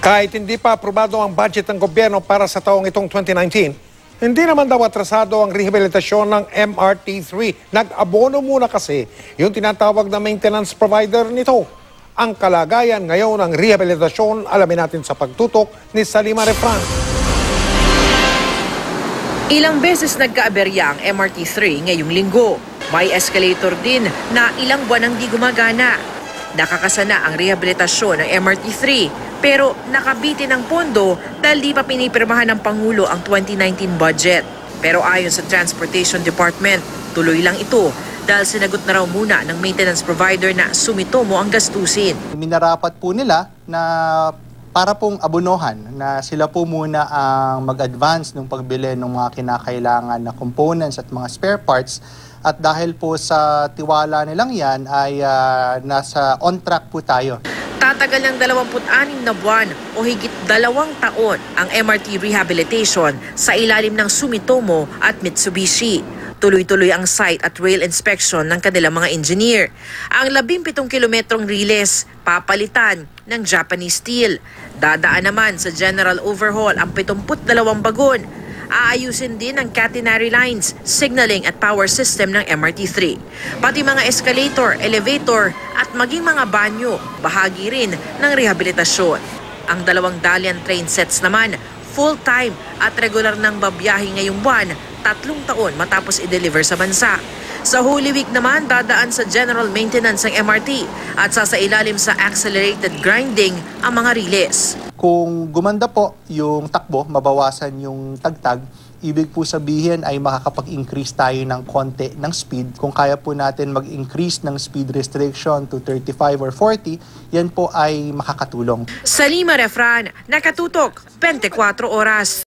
Kahit hindi pa aprobado ang budget ng gobyerno para sa taong itong 2019, hindi naman daw atrasado ang rehabilitasyon ng MRT-3. Nag-abono muna kasi yung tinatawag na maintenance provider nito. Ang kalagayan ngayon ng rehabilitasyon, alamin natin sa pagtutok ni Salima Refran. Ilang beses nagkaaberya ang MRT-3 ngayong linggo. May escalator din na ilang buwan ang di gumagana. Nakakasana ang rehabilitasyon ng MRT-3 pero nakabitin ng pondo dahil di pa pinipirmahan ng Pangulo ang 2019 budget. Pero ayon sa Transportation Department, tuloy lang ito dahil sinagot na raw muna ng maintenance provider na Sumitomo ang gastusin. Minarapat po nila na para pong abunuhan na sila po muna ang mag-advance ng pagbili ng mga kinakailangan na components at mga spare parts. At dahil po sa tiwala nilang yan ay nasa on track po tayo. Tatagal ng 26 na buwan o higit 2 taon ang MRT rehabilitation sa ilalim ng Sumitomo at Mitsubishi. Tuloy-tuloy ang site at rail inspection ng kanilang mga engineer. Ang 17 kilometrong riles, papalitan ng Japanese steel. Dadaan naman sa general overhaul ang 72 bagon. Aayusin din ang catenary lines, signaling at power system ng MRT-3. Pati mga escalator, elevator at maging mga banyo, bahagi rin ng rehabilitasyon. Ang 2 dalian train sets naman, full-time at regular ng babiyahe ngayong buwan, 3 taon matapos i-deliver sa bansa. Sa Holy Week naman, dadaan sa general maintenance ng MRT at sasailalim sa accelerated grinding ang mga riles. Kung gumanda po yung takbo, mabawasan yung tagtag, ibig po sabihin ay makakapag-increase tayo ng konti ng speed. Kung kaya po natin mag-increase ng speed restriction to 35 or 40, yan po ay makakatulong. Salima Refran, nakatutok, 24 oras.